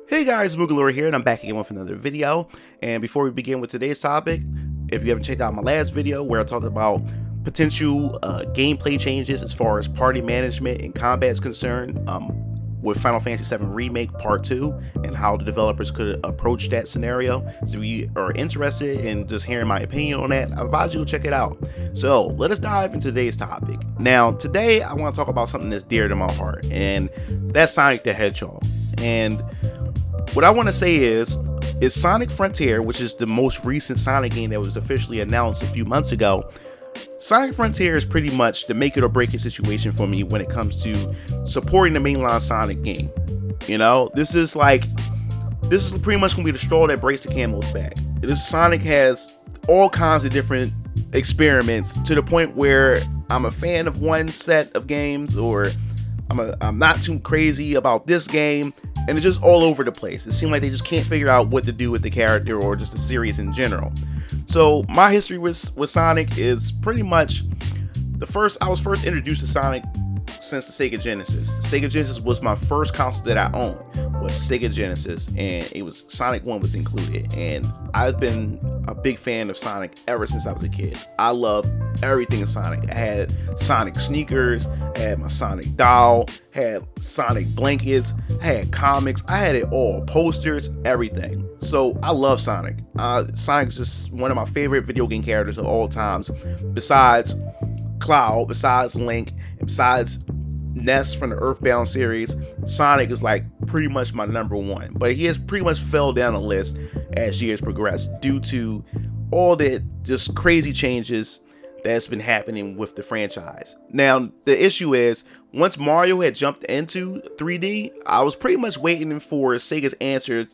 Hey guys, MugenLord here, and I'm back again with another video. And before we begin with today's topic, if you haven't checked out my last video where I talked about potential gameplay changes as far as party management and combat is concerned with Final Fantasy VII Remake Part 2 and how the developers could approach that scenario. So if you are interested in just hearing my opinion on that, I advise you to check it out. So let us dive into today's topic. Now, today I want to talk about something that's dear to my heart, and that's Sonic the Hedgehog. And what I want to say is Sonic Frontier, which is the most recent Sonic game that was officially announced a few months ago. Sonic Frontier is pretty much the make it or break it situation for me when it comes to supporting the mainline Sonic game. You know, this is pretty much gonna be the straw that breaks the camel's back. This Sonic has all kinds of different experiments to the point where I'm a fan of one set of games, or I'm not too crazy about this game, and it's just all over the place. It seems like they just can't figure out what to do with the character or just the series in general. So my history with Sonic is pretty much I was first introduced to Sonic since the Sega Genesis. The Sega Genesis was my first console that I owned, was the Sega Genesis, and it was Sonic 1 was included. And I've been a big fan of Sonic ever since I was a kid. I love everything in Sonic. I had Sonic sneakers, I had my Sonic doll, had Sonic blankets, I had comics, I had it all, posters, everything. So I love Sonic. Sonic's just one of my favorite video game characters of all times, besides Cloud, besides Link, and besides Ness from the Earthbound series. Sonic is like pretty much my number one, but he has pretty much fell down the list as years progressed due to all the just crazy changes that's been happening with the franchise. Now the issue is, once Mario had jumped into 3D, I was pretty much waiting for Sega's answer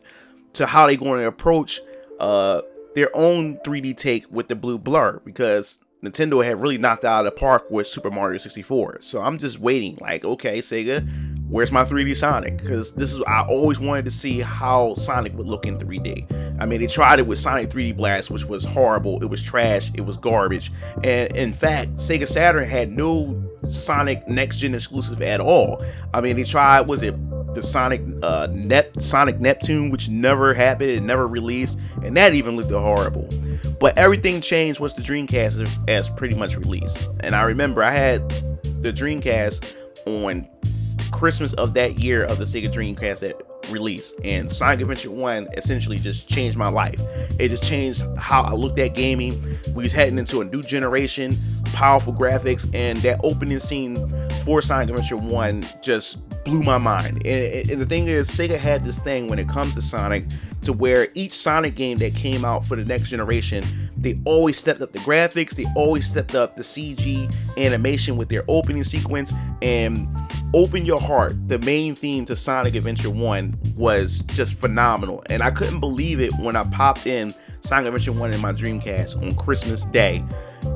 to how they're going to approach their own 3D take with the blue blur, because Nintendo had really knocked it out of the park with Super Mario 64. So I'm just waiting, like, okay, Sega, where's my 3D Sonic? Because I always wanted to see how Sonic would look in 3D. I mean, they tried it with Sonic 3D Blast, which was horrible. It was trash. It was garbage. And in fact, Sega Saturn had no Sonic Next Gen exclusive at all. I mean, they tried, was it the Sonic Neptune, which never happened, it never released, and that even looked horrible. But everything changed once the Dreamcast as pretty much released. And I remember I had the Dreamcast on Christmas of that year of the Sega Dreamcast that released, and Sonic Adventure 1 essentially just changed my life. It just changed how I looked at gaming. We was heading into a new generation, powerful graphics, and that opening scene for Sonic Adventure 1 just blew my mind. And the thing is, Sega had this thing when it comes to Sonic, to where each Sonic game that came out for the next generation, they always stepped up the graphics, they always stepped up the CG animation with their opening sequence. And Open Your Heart, the main theme to Sonic Adventure 1, was just phenomenal. And I couldn't believe it when I popped in Sonic Adventure 1 in my Dreamcast on Christmas Day.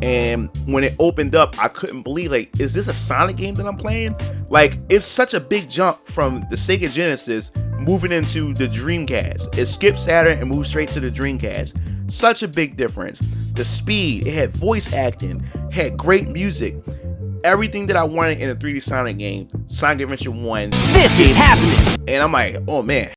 And when it opened up, I couldn't believe, like, is this a Sonic game that I'm playing? Like, it's such a big jump from the Sega Genesis moving into the Dreamcast. It skipped Saturn and moved straight to the Dreamcast. Such a big difference. The speed, it had voice acting, had great music. Everything that I wanted in a 3D Sonic game, Sonic Adventure 1. This is happening! And I'm like, oh man,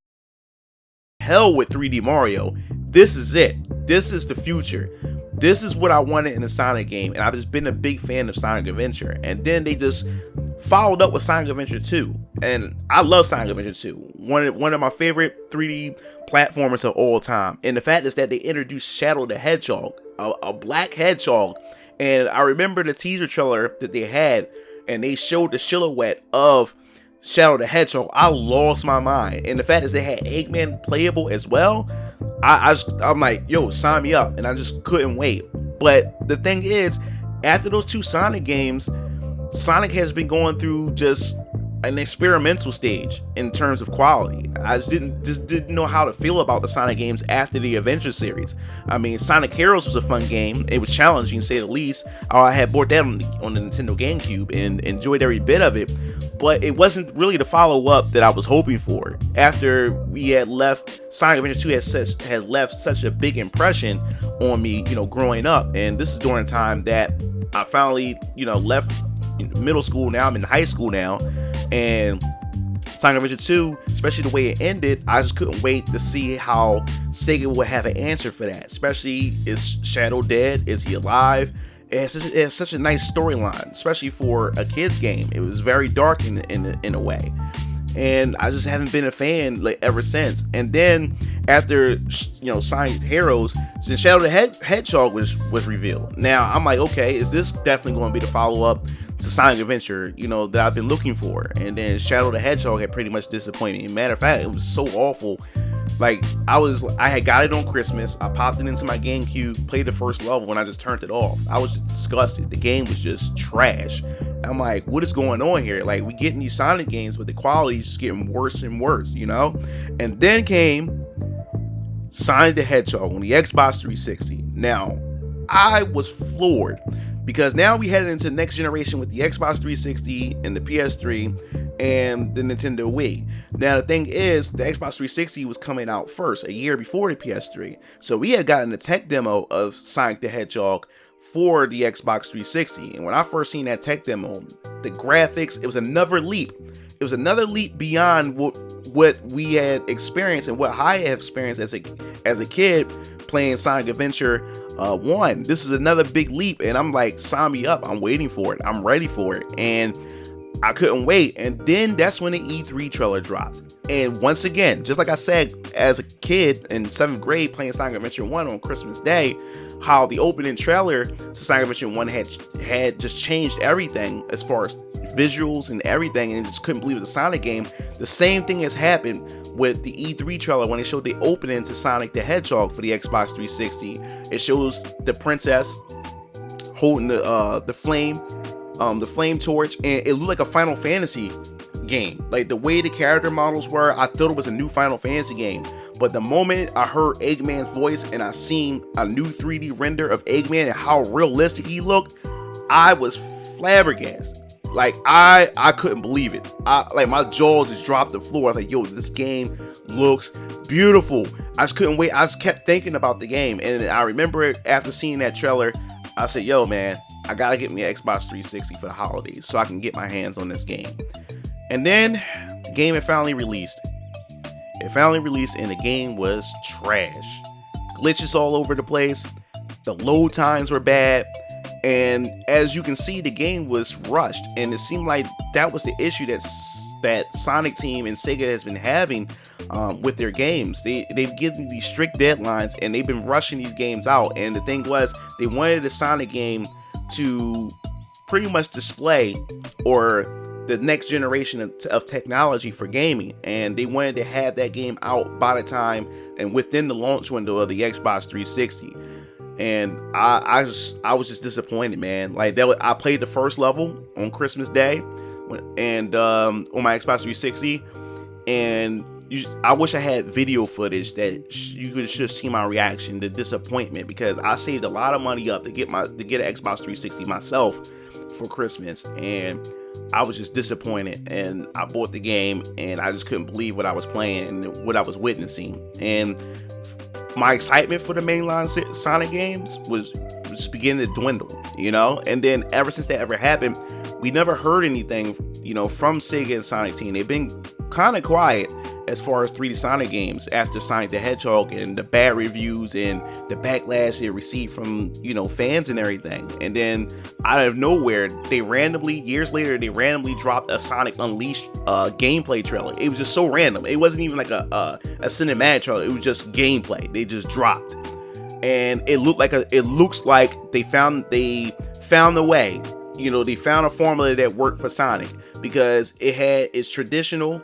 hell with 3D Mario. This is it. This is the future. This is what I wanted in a Sonic game, and I've just been a big fan of Sonic Adventure. And then they just followed up with Sonic Adventure 2, and I love Sonic Adventure 2. One of my favorite 3D platformers of all time. And the fact is that they introduced Shadow the Hedgehog, a black hedgehog. And I remember the teaser trailer that they had, and they showed the silhouette of Shadow the Hedgehog. I lost my mind. And the fact is they had Eggman playable as well. I'm like, yo, sign me up. And I just couldn't wait. But the thing is, after those two Sonic games, Sonic has been going through just an experimental stage in terms of quality. I just didn't know how to feel about the Sonic games after the Adventure series. I mean, Sonic Heroes was a fun game. It was challenging, to say the least. I had bought that on the Nintendo GameCube and enjoyed every bit of it. But it wasn't really the follow-up that I was hoping for. After we had left, Sonic Adventure 2 had left such a big impression on me, you know, growing up. And this is during the time that I finally, you know, left middle school. Now I'm in high school now, and Sonic Adventure 2, especially the way it ended, I just couldn't wait to see how Sega would have an answer for that. Especially, is Shadow dead? Is he alive? It has such a nice storyline, especially for a kid's game. It was very dark in a way. And I just haven't been a fan ever since. And then after Sonic Heroes, Shadow the Hedgehog was revealed. Now I'm like, okay, is this definitely going to be the follow-up to Sonic Adventure, that I've been looking for? And then Shadow the Hedgehog had pretty much disappointed me. Matter of fact, it was so awful. Like, I had got it on Christmas. I popped it into my GameCube, played the first level, and I just turned it off. I was just disgusted. The game was just trash. I'm like, what is going on here? Like, we getting these Sonic games, but the quality is just getting worse and worse, And then came Sonic the Hedgehog on the Xbox 360. Now, I was floored, because now we headed into next generation with the Xbox 360 and the PS3 and the Nintendo Wii. Now the thing is, the Xbox 360 was coming out first, a year before the PS3. So we had gotten a tech demo of Sonic the Hedgehog for the Xbox 360. And when I first seen that tech demo, the graphics, it was another leap. It was another leap beyond what we had experienced and what I have experienced as a kid playing Sonic Adventure 1. This is another big leap, and I'm like, sign me up. I'm waiting for it. I'm ready for it. And I couldn't wait. And then that's when the E3 trailer dropped. And once again, just like I said, as a kid in 7th grade playing Sonic Adventure 1 on Christmas Day, how the opening trailer to Sonic Adventure 1 had just changed everything as far as visuals and everything, and just couldn't believe it was a Sonic game. The same thing has happened with the E3 trailer when they showed the opening to Sonic the Hedgehog for the Xbox 360. It shows the princess holding the flame torch, and it looked like a Final Fantasy game. Like, the way the character models were, I thought it was a new Final Fantasy game. But the moment I heard Eggman's voice and I seen a new 3D render of Eggman and how realistic he looked, I was flabbergasted. Like, I couldn't believe it. My jaw just dropped to the floor. I was like, yo, this game looks beautiful. I just couldn't wait. I just kept thinking about the game. And I remember it after seeing that trailer. I said, yo, man, I gotta get me an Xbox 360 for the holidays so I can get my hands on this game. And then the game had finally released. It finally released, and the game was trash. Glitches all over the place. The load times were bad. And as you can see, the game was rushed, and it seemed like that was the issue that Sonic team and Sega has been having with their games. They've given these strict deadlines, and they've been rushing these games out. And the thing was, they wanted the Sonic game to pretty much display or the next generation of technology for gaming, and they wanted to have that game out by the time and within the launch window of the Xbox 360. And I was just disappointed, man. Like, I played the first level on Christmas Day, and on my Xbox 360, and I wish I had video footage that you could just see my reaction, the disappointment, because I saved a lot of money up to get an Xbox 360 myself for Christmas, and I was just disappointed. And I bought the game, and I just couldn't believe what I was playing and what I was witnessing. And my excitement for the mainline Sonic games was just beginning to dwindle, And then ever since that ever happened, we never heard anything, from Sega and Sonic team. They've been kind of quiet as far as 3D Sonic games after Sonic the Hedgehog and the bad reviews and the backlash they received from, fans and everything. And then out of nowhere, years later, they randomly dropped a Sonic Unleashed gameplay trailer. It was just so random. It wasn't even like a cinematic trailer. It was just gameplay. They just dropped. And it looks like they found a way. They found a formula that worked for Sonic, because it had its traditional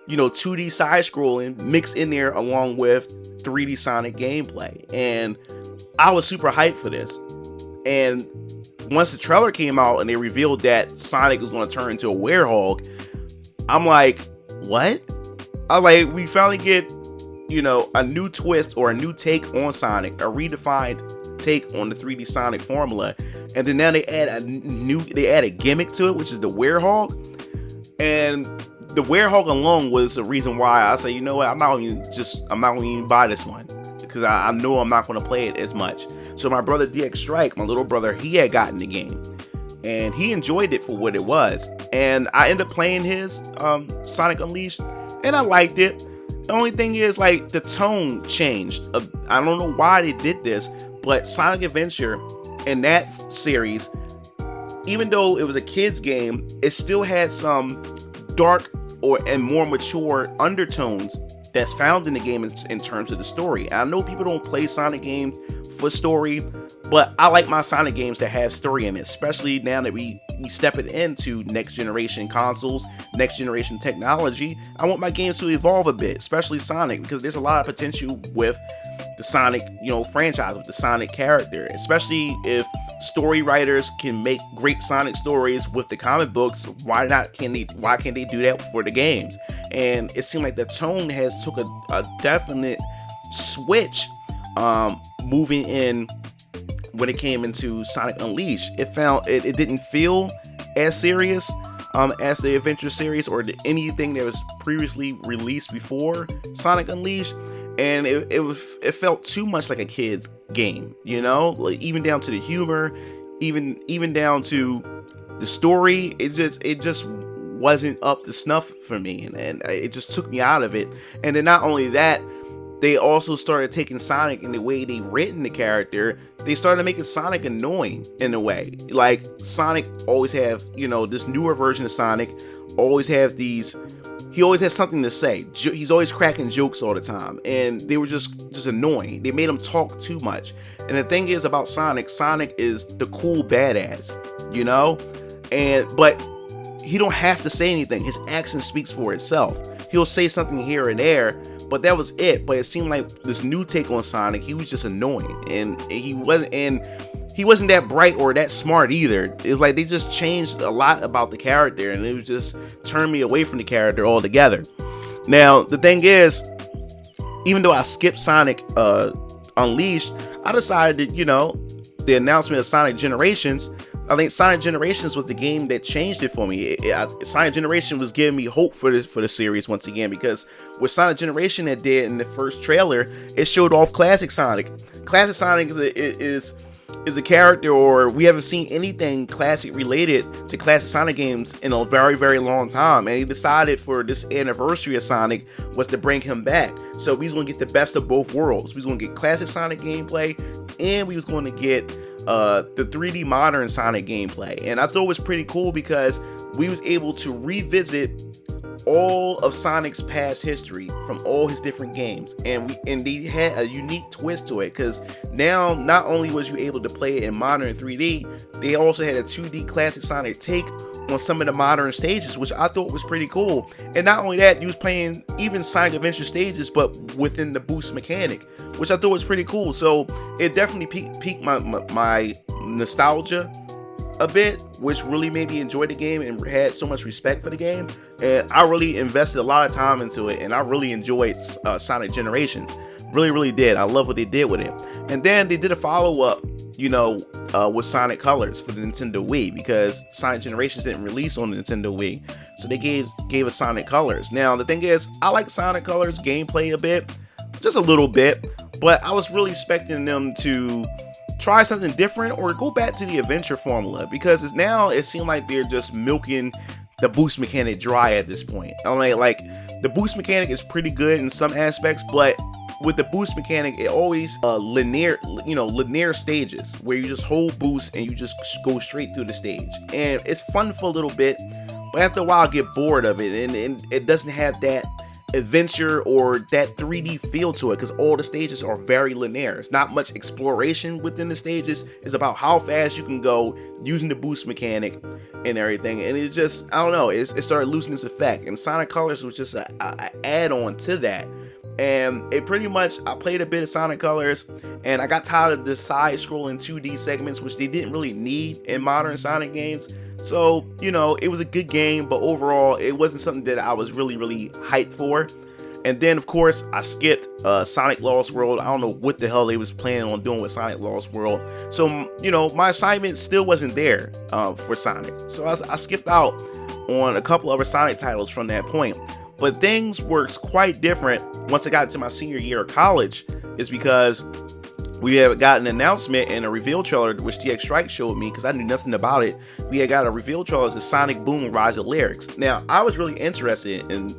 2D side scrolling mixed in there along with 3D Sonic gameplay. And I was super hyped for this. And once the trailer came out and they revealed that Sonic was going to turn into a werehog, I'm like, what? We finally get, a new twist or a new take on Sonic, a redefined take on the 3D Sonic formula. And then now they add a gimmick to it, which is the werehog. And the werehog alone was the reason why I say, I'm not going to even buy this one, because I know I'm not going to play it as much. So my brother DX Strike, my little brother, he had gotten the game, and he enjoyed it for what it was. And I ended up playing his Sonic Unleashed, and I liked it. The only thing is, like, the tone changed. I don't know why they did this, but Sonic Adventure in that series, even though it was a kid's game, it still had some dark and more mature undertones that's found in the game in terms of the story. And I know people don't play Sonic games for story, but I like my Sonic games that have story in it, especially now that we stepping into next generation consoles, next generation technology. I want my games to evolve a bit, especially Sonic, because there's a lot of potential with the Sonic, franchise, with the Sonic character, especially if story writers can make great Sonic stories with the comic books. Why can't they do that for the games? And it seemed like the tone has took a definite switch moving in when it came into Sonic Unleashed. It didn't feel as serious as the Adventure series or anything that was previously released before Sonic Unleashed. And it felt too much like a kid's game, like, even down to the humor, even down to the story. It just wasn't up to snuff for me, and it just took me out of it. And then not only that, they also started taking Sonic in the way they written the character. They started making Sonic annoying in a way. Like, Sonic always have, this newer version of Sonic always have these. He always has something to say. He's always cracking jokes all the time, and they were just annoying. They made him talk too much. And the thing is about Sonic is the cool badass, but he don't have to say anything. His action speaks for itself. He'll say something here and there, but that was it. But it seemed like this new take on Sonic, he was just annoying, and he wasn't that bright or that smart either. It's like they just changed a lot about the character, and it was just turned me away from the character altogether. Now, the thing is, even though I skipped Sonic Unleashed, I decided that, the announcement of Sonic Generations, I think Sonic Generations was the game that changed it for me. Sonic Generation was giving me hope for the series once again, because with Sonic Generation that did in the first trailer, it showed off Classic Sonic. Classic Sonic is a character, or we haven't seen anything classic related to classic Sonic games in a very, very long time. And he decided for this anniversary of Sonic was to bring him back. So we was going to get the best of both worlds. We was going to get classic Sonic gameplay, and we was going to get the 3D modern Sonic gameplay. And I thought it was pretty cool because we was able to revisit all of Sonic's past history from all his different games, and they had a unique twist to it, because now not only was you able to play it in modern 3D, they also had a 2D classic Sonic take on some of the modern stages, which I thought was pretty cool. And not only that, you was playing even Sonic Adventure stages, but within the boost mechanic, which I thought was pretty cool. So it definitely piqued my nostalgia a bit, which really made me enjoy the game and had so much respect for the game. And I really invested a lot of time into it, and I really enjoyed Sonic Generations. Really did. I love what they did with it. And then they did a follow-up, with Sonic Colors for the Nintendo Wii, because Sonic Generations didn't release on the Nintendo Wii. So they gave us Sonic Colors. Now, the thing is, I like Sonic Colors gameplay a bit, just a little bit, but I was really expecting them to try something different or go back to the adventure formula, because it seemed like they're just milking the boost mechanic dry at this point. I'm like the boost mechanic is pretty good in some aspects, but with the boost mechanic, it always linear stages where you just hold boost and you just go straight through the stage, and it's fun for a little bit, but after a while I get bored of it, and it doesn't have that adventure or that 3D feel to it, because all the stages are very linear. It's not much exploration within the stages. It's about how fast you can go using the boost mechanic and everything, and it's just, I don't know, it started losing its effect, and Sonic Colors was just a add-on to that. And it pretty much, I played a bit of Sonic Colors, and I got tired of the side-scrolling 2D segments, which they didn't really need in modern Sonic games. So, it was a good game, but overall, it wasn't something that I was really hyped for. And then, of course, I skipped Sonic Lost World. I don't know what the hell they was planning on doing with Sonic Lost World. So, my assignment still wasn't there for Sonic. So I skipped out on a couple other Sonic titles from that point. But things were quite different once I got into my senior year of college, is because we have got an announcement and a reveal trailer, which DX Strike showed me because I knew nothing about it. We had got a reveal trailer to Sonic Boom Rise of Lyrics. Now, I was really interested in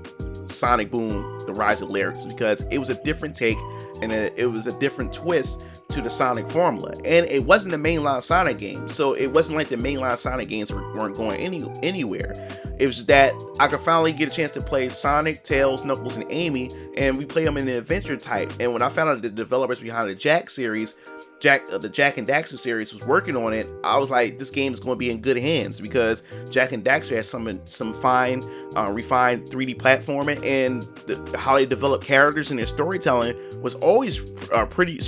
Sonic Boom the Rise of Lyrics because it was a different take and it was a different twist to the Sonic formula, and it wasn't a mainline Sonic game, so it wasn't like the mainline Sonic games weren't going anywhere. It was that I could finally get a chance to play Sonic, Tails, Knuckles, and Amy, and we play them in an adventure type. And when I found out the developers behind the Jak series, the Jak and Daxter series was working on it, I was like, this game is going to be in good hands because Jak and Daxter has some fine, refined 3D platforming, and how they develop characters and their storytelling was always pretty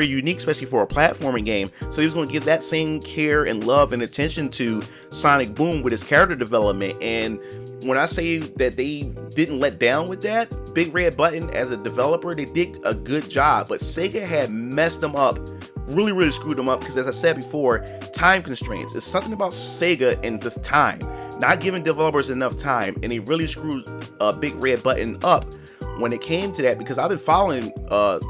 unique, especially for a platforming game. So he was going to give that same care and love and attention to Sonic Boom with his character development. And when I say that they didn't let down with that, Big Red Button as a developer, they did a good job, but Sega had messed them up, really screwed them up, because as I said before, time constraints. It's something about Sega and just time, not giving developers enough time, and they really screwed Big Red Button up when it came to that, because I've been following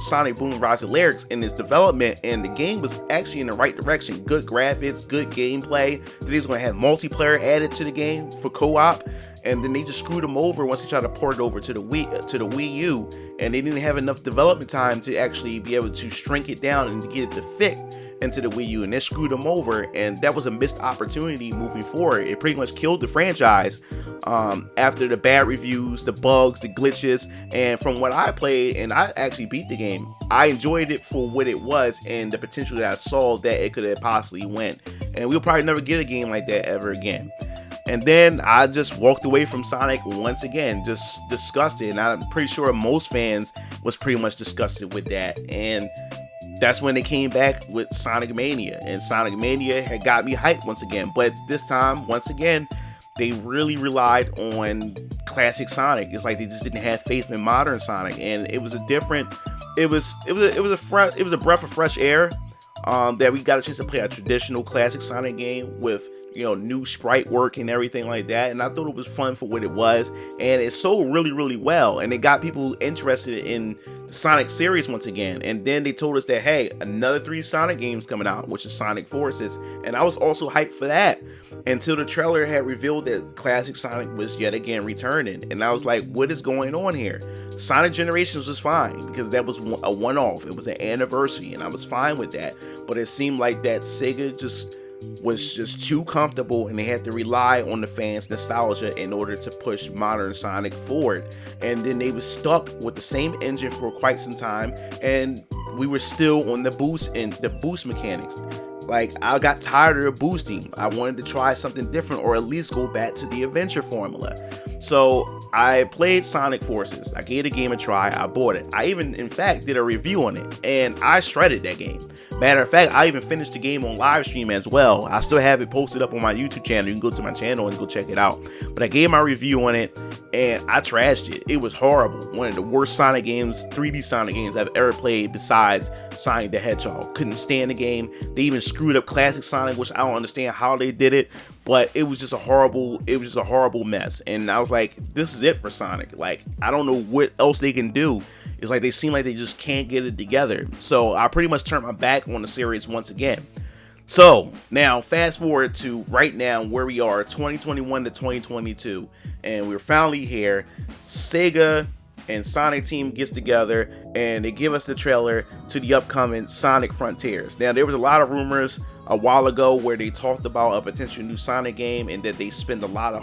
Sonic Boom Rise of Lyrics in its development, and the game was actually in the right direction. Good graphics, good gameplay. They was going to have multiplayer added to the game for co-op, and then they just screwed them over once they tried to port it over to the Wii U, and they didn't have enough development time to actually be able to shrink it down and to get it to fit into the Wii U, and they screwed them over, and that was a missed opportunity moving forward. It pretty much killed the franchise after the bad reviews, the bugs, the glitches. And from what I played, and I actually beat the game, I enjoyed it for what it was and the potential that I saw that it could have possibly went. And we'll probably never get a game like that ever again. And then I just walked away from Sonic once again, just disgusted. And I'm pretty sure most fans was pretty much disgusted with that. And that's when they came back with Sonic Mania. And Sonic Mania had got me hyped once again. But this time, once again, they really relied on classic Sonic. It's like they just didn't have faith in modern Sonic. And it was a different, it was a breath of fresh air that we got a chance to play a traditional classic Sonic game with, you know, new sprite work and everything like that. And I thought it was fun for what it was, and it sold really well, and it got people interested in the Sonic series once again. And then they told us that, hey, another 3 Sonic games coming out, which is Sonic Forces, and I was also hyped for that until the trailer had revealed that classic Sonic was yet again returning. And I was like, what is going on here? Sonic Generations was fine because that was a one-off, it was an anniversary, and I was fine with that. But it seemed like that Sega was just too comfortable, and they had to rely on the fans' nostalgia in order to push modern Sonic forward. And then they were stuck with the same engine for quite some time, and we were still on the boost mechanics. Like, I got tired of boosting. I wanted to try something different, or at least go back to the adventure formula. So I played Sonic Forces. I gave the game a try. I bought it. I even, in fact, did a review on it, and I shredded that game. Matter of fact, I even finished the game on live stream as well. I still have it posted up on my YouTube channel. You can go to my channel and go check it out. But I gave my review on it, and I trashed it. It was horrible. One of the worst Sonic games, 3D Sonic games I've ever played besides Sonic the Hedgehog. Couldn't stand the game. They even screwed up classic Sonic, which I don't understand how they did it. But it was just a horrible mess. And I was like, this is it for Sonic. Like, I don't know what else they can do. It's like they seem like they just can't get it together. So I pretty much turned my back on the series once again. So now fast forward to right now where we are, 2021 to 2022. And we're finally here. Sega and Sonic team gets together and they give us the trailer to the upcoming Sonic Frontiers. Now, there was a lot of rumors a while ago where they talked about a potential new Sonic game and that they spend a lot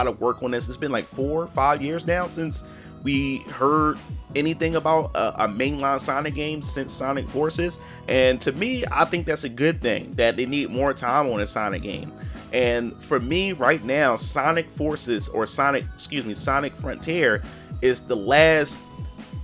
of work on this. It's been like 4 or 5 years now since we heard anything about a mainline Sonic game since Sonic Forces. And to me, I think that's a good thing, that they need more time on a Sonic game. And for me right now, Sonic Frontier is the last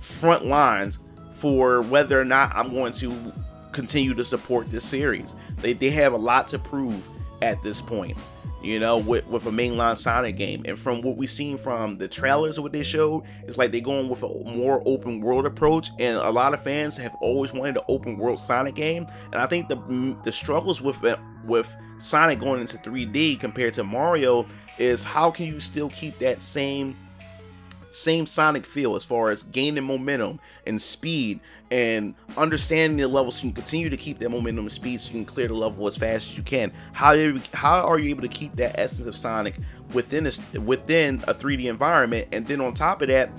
front lines for whether or not I'm going to continue to support this series. They have a lot to prove at this point, you know, with a mainline Sonic game. And from what we've seen from the trailers of what they showed, it's like they're going with a more open world approach, and a lot of fans have always wanted an open world Sonic game. And I think the struggles with Sonic going into 3D compared to Mario is how can you still keep that same same Sonic feel as far as gaining momentum and speed and understanding the level, so you can continue to keep that momentum and speed, so you can clear the level as fast as you can. How are you able to keep that essence of Sonic within a 3D environment? And then on top of that,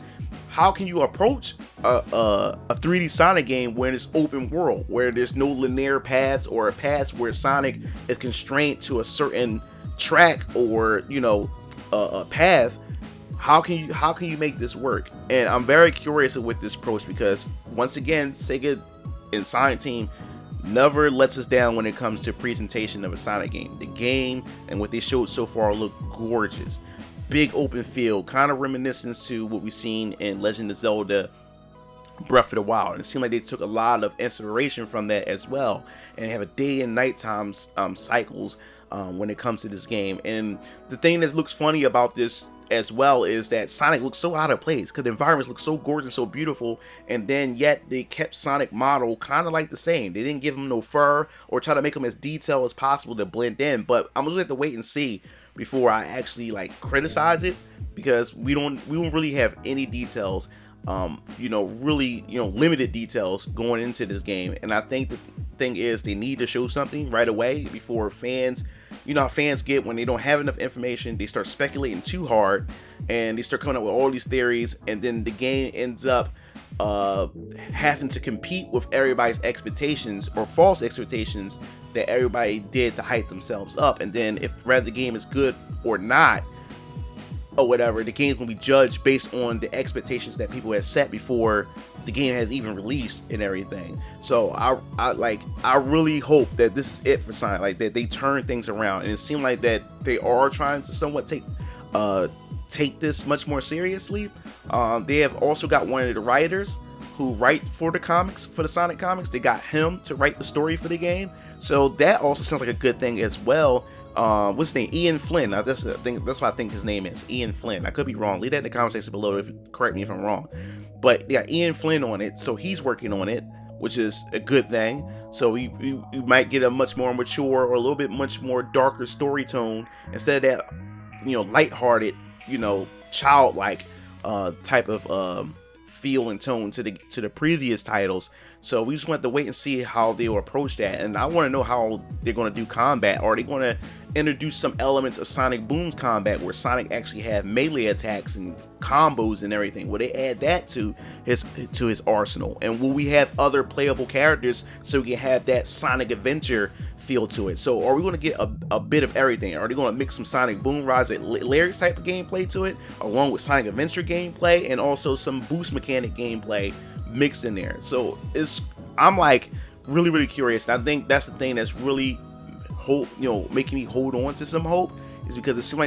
how can you approach a 3D Sonic game when it's open world, where there's no linear paths, or a path where Sonic is constrained to a certain track, or a path? How can you make this work? And I'm very curious with this approach, because once again, Sega and Sonic team never lets us down when it comes to presentation of a Sonic game. The game and what they showed so far look gorgeous. Big open field, kind of reminiscent to what we've seen in Legend of Zelda Breath of the Wild. And it seemed like they took a lot of inspiration from that as well, and have a day and nighttime cycles when it comes to this game. And the thing that looks funny about this as well is that Sonic looks so out of place, because the environments look so gorgeous, so beautiful, and then yet they kept Sonic model kind of like the same. They didn't give him no fur or try to make him as detailed as possible to blend in. But I'm just gonna have to wait and see before I actually criticize it, because we don't really have any details, really limited details going into this game. And I think the thing is, they need to show something right away before fans, how fans get when they don't have enough information. They start speculating too hard, and they start coming up with all these theories, and then the game ends up having to compete with everybody's expectations, or false expectations that everybody did to hype themselves up. And then if whether the game is good or not, or whatever, the game's gonna be judged based on the expectations that people have set before the game has even released and everything. So I really hope that this is it for Sonic, that they turn things around. And it seemed like that they are trying to somewhat take this much more seriously. They have also got one of the writers who write for the comics, for the Sonic comics. They got him to write the story for the game, so that also sounds like a good thing as well. What's his name? Ian Flynn. That's what I think his name is. Ian Flynn. I could be wrong. Leave that in the comment section below. Correct me if I'm wrong. But yeah, Ian Flynn on it, so he's working on it, which is a good thing. So you might get a much more mature, or a little bit much more darker story tone, instead of that lighthearted, childlike type of feel and tone to the previous titles. So we just want to wait and see how they will approach that. And I want to know how they're going to do combat. Are they going to introduce some elements of Sonic Boom's combat, where Sonic actually have melee attacks and combos and everything? Will they add that to his arsenal? And will we have other playable characters, so we can have that Sonic Adventure feel to it? So are we going to get a bit of everything? Are they going to mix some Sonic Boom Rise at Larry's type of gameplay to it, along with Sonic Adventure gameplay, and also some boost mechanic gameplay mixed in there? So I'm really, really curious. And I think that's the thing that's really making me hold on to some hope, is because it seems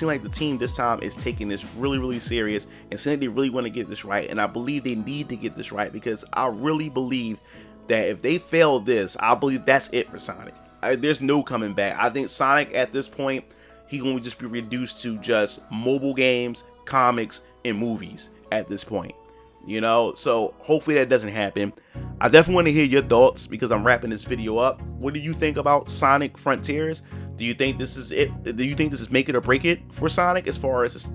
like the team this time is taking this really, really serious, and saying they really want to get this right. And I believe they need to get this right, because I really believe that if they fail this, I believe that's it for Sonic. There's no coming back. I think Sonic at this point, he's going to just be reduced to just mobile games, comics, and movies at this point. So hopefully that doesn't happen. I definitely want to hear your thoughts, because I'm wrapping this video up. What do you think about Sonic Frontiers? Do you think this is it? Do you think this is make it or break it for Sonic, as far as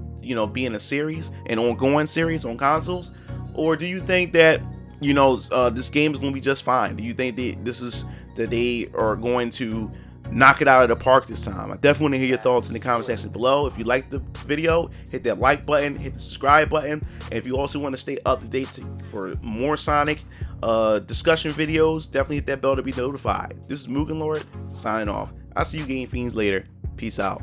being a series, an ongoing series on consoles? Or do you think that this game is going to be just fine? Do you think that they are going to knock it out of the park this time? I definitely want to hear your thoughts in the comment section below. If you like the video, hit that like button, hit the subscribe button. And if you also want to stay up to date for more Sonic discussion videos, definitely hit that bell to be notified. This is MugenLord signing off. I'll see you game fiends later. Peace out.